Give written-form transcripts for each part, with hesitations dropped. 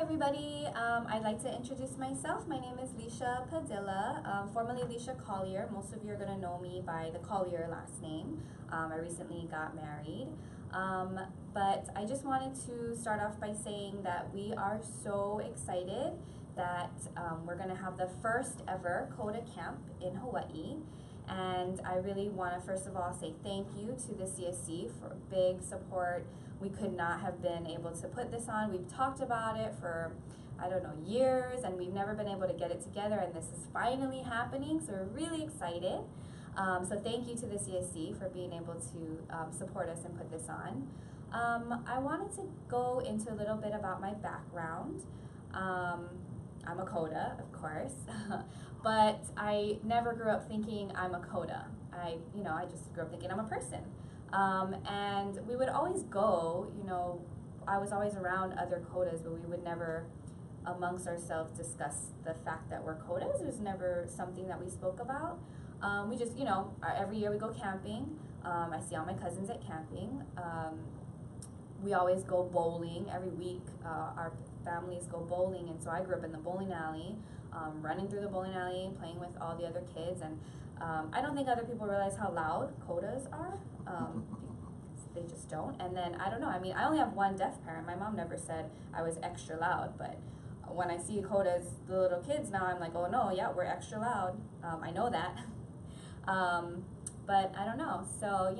everybody. I'd like to introduce myself. My name is Leisha Padilla, formerly Leisha Collier. Most of you are going to know me by the Collier last name. I recently got married. But I just wanted to start off by saying that we are so excited that we're going to have the first ever KODA camp in Hawaii. And I really want to first of all say thank you to the CSC for big support. We could not have been able to put this on. We've talked about it for, I don't know, years, and we've never been able to get it together, and this is finally happening, so we're really excited. So thank you to the CSC for being able to support us and put this on. I wanted to go into a little bit about my background. I'm a KODA, of course, but I never grew up thinking I'm a KODA. I just grew up thinking I'm a person. And we would always go, I was always around other KODAs, but we would never amongst ourselves discuss the fact that we're KODAs. It was never something that we spoke about. We just, every year we go camping. I see all my cousins at camping. We always go bowling every week. Our families go bowling, and so I grew up in the bowling alley, running through the bowling alley, playing with all the other kids. And I don't think other people realize how loud KODAs are. They just don't. And then, I don't know, I only have one deaf parent. My mom never said I was extra loud, but when I see KODAs, the little kids now, I'm like, oh no, yeah, we're extra loud. I know that. But I don't know. So,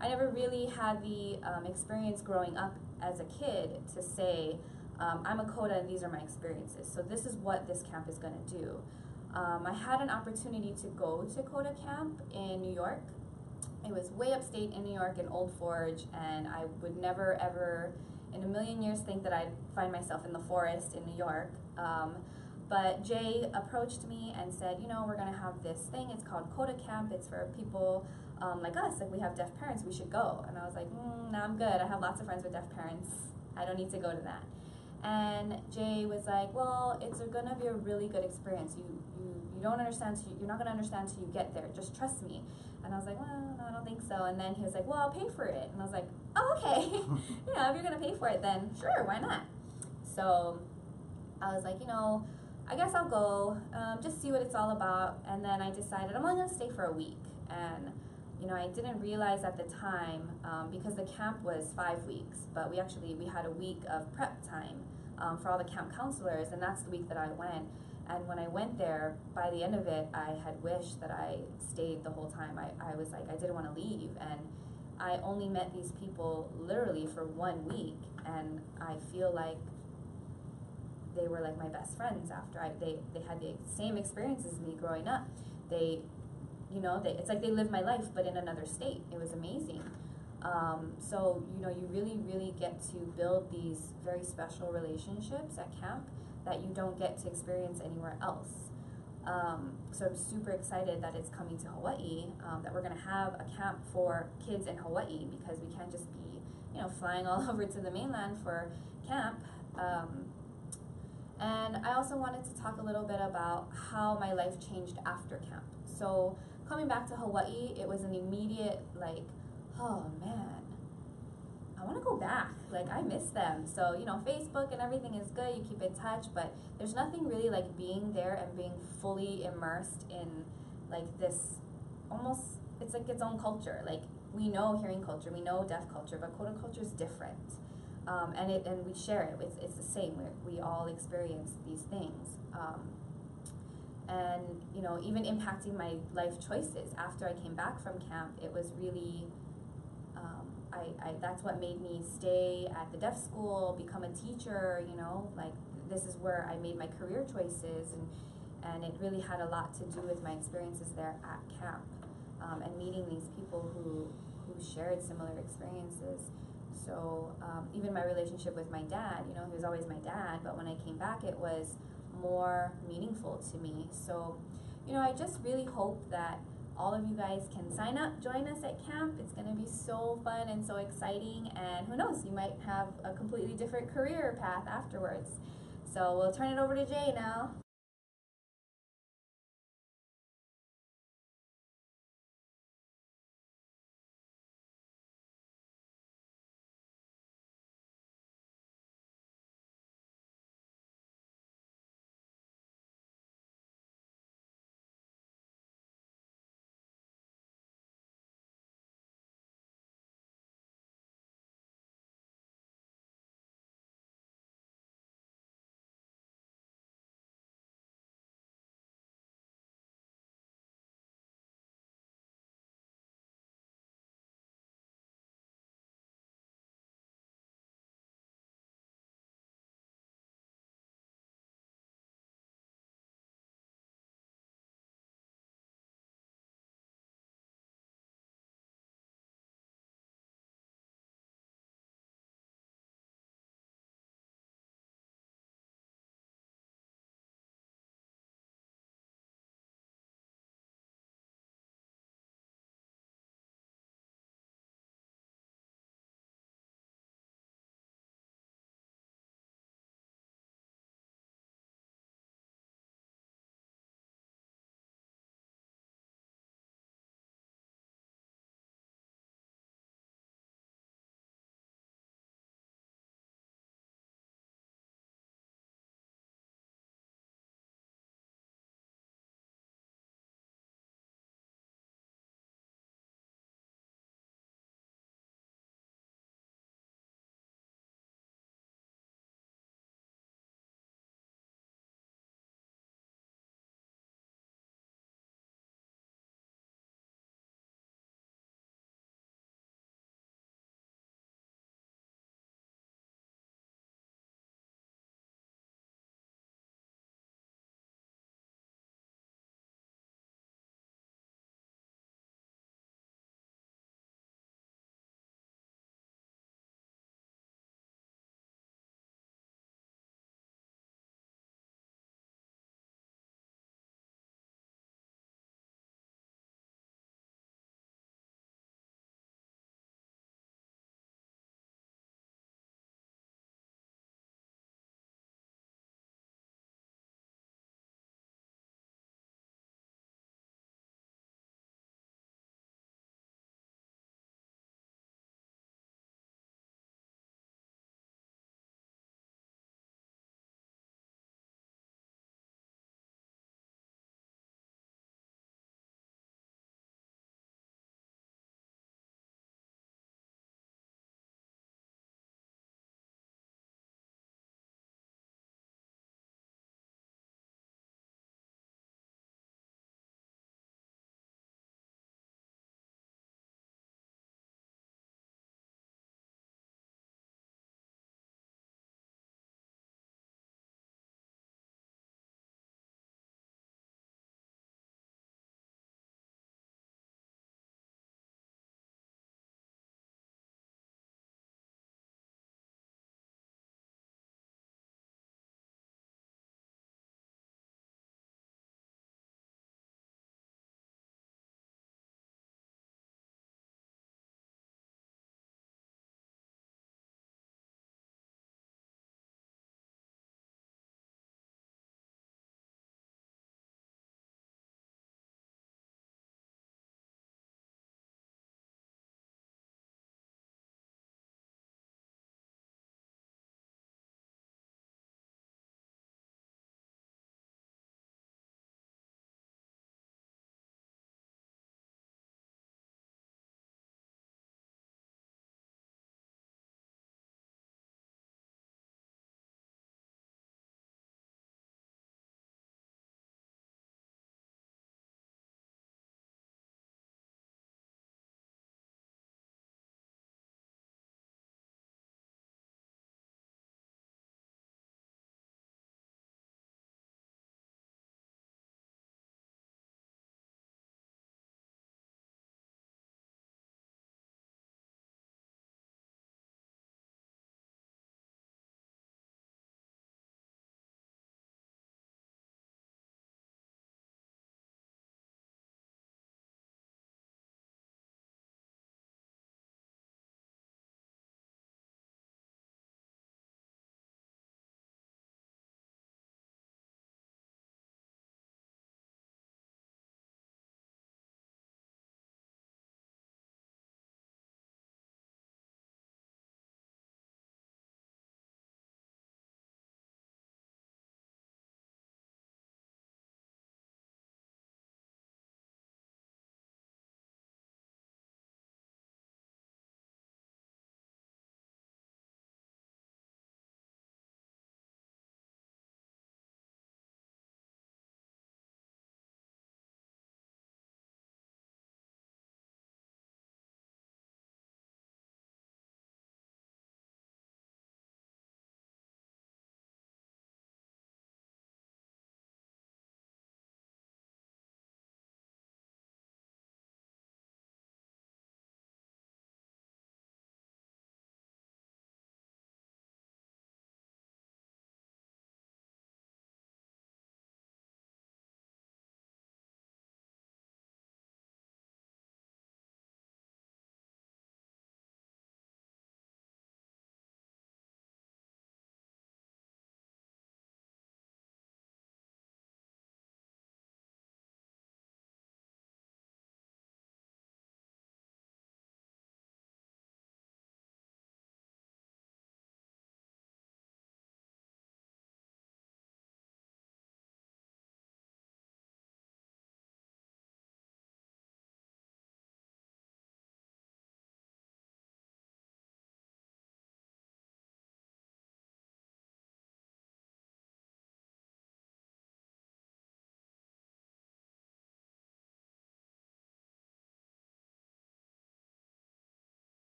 I never really had the experience growing up as a kid to say, I'm a KODA and these are my experiences. So this is what this camp is going to do. I had an opportunity to go to KODA camp in New York. It was way upstate in New York in Old Forge, and I would never ever in a million years think that I'd find myself in the forest in New York. But Jay approached me and said, we're going to have this thing. It's called KODA camp. It's for people like us, like we have deaf parents, we should go. And I was like, no, I'm good. I have lots of friends with deaf parents. I don't need to go to that. And Jay was like, well, it's going to be a really good experience. You don't understand, you're not going to understand until you get there. Just trust me. And I was like, well, no, I don't think so. And then he was like, well, I'll pay for it. And I was like, oh, okay. If you're going to pay for it, then sure, why not? So I was like, I guess I'll go, just see what it's all about. And then I decided I'm only going to stay for a week. And, I didn't realize at the time, because the camp was 5 weeks, but we had a week of prep time for all the camp counselors, and that's the week that I went. And when I went there, by the end of it, I had wished that I stayed the whole time. I was like, I didn't want to leave. And I only met these people literally for 1 week, and I feel like they were like my best friends after they had the same experience as me growing up. It's like they lived my life, but in another state. It was amazing. So, you really, really get to build these very special relationships at camp that you don't get to experience anywhere else. So I'm super excited that it's coming to Hawaii, that we're going to have a camp for kids in Hawaii, because we can't just be, flying all over to the mainland for camp. And I also wanted to talk a little bit about how my life changed after camp. So coming back to Hawaii, it was an immediate, like, oh man, I want to go back. Like, I miss them. So, Facebook and everything is good. You keep in touch, but there's nothing really like being there and being fully immersed in like this, almost, it's like its own culture. Like, we know hearing culture, we know deaf culture, but KODA culture is different. And we share it. It's the same. We all experience these things. And, even impacting my life choices after I came back from camp, it was really, that's what made me stay at the deaf school, become a teacher, like this is where I made my career choices, and it really had a lot to do with my experiences there at camp, and meeting these people who shared similar experiences. So even my relationship with my dad, he was always my dad, but when I came back, it was more meaningful to me. So, I just really hope that all of you guys can sign up, join us at camp. It's going to be so fun and so exciting, and who knows, you might have a completely different career path afterwards. So we'll turn it over to Jay now.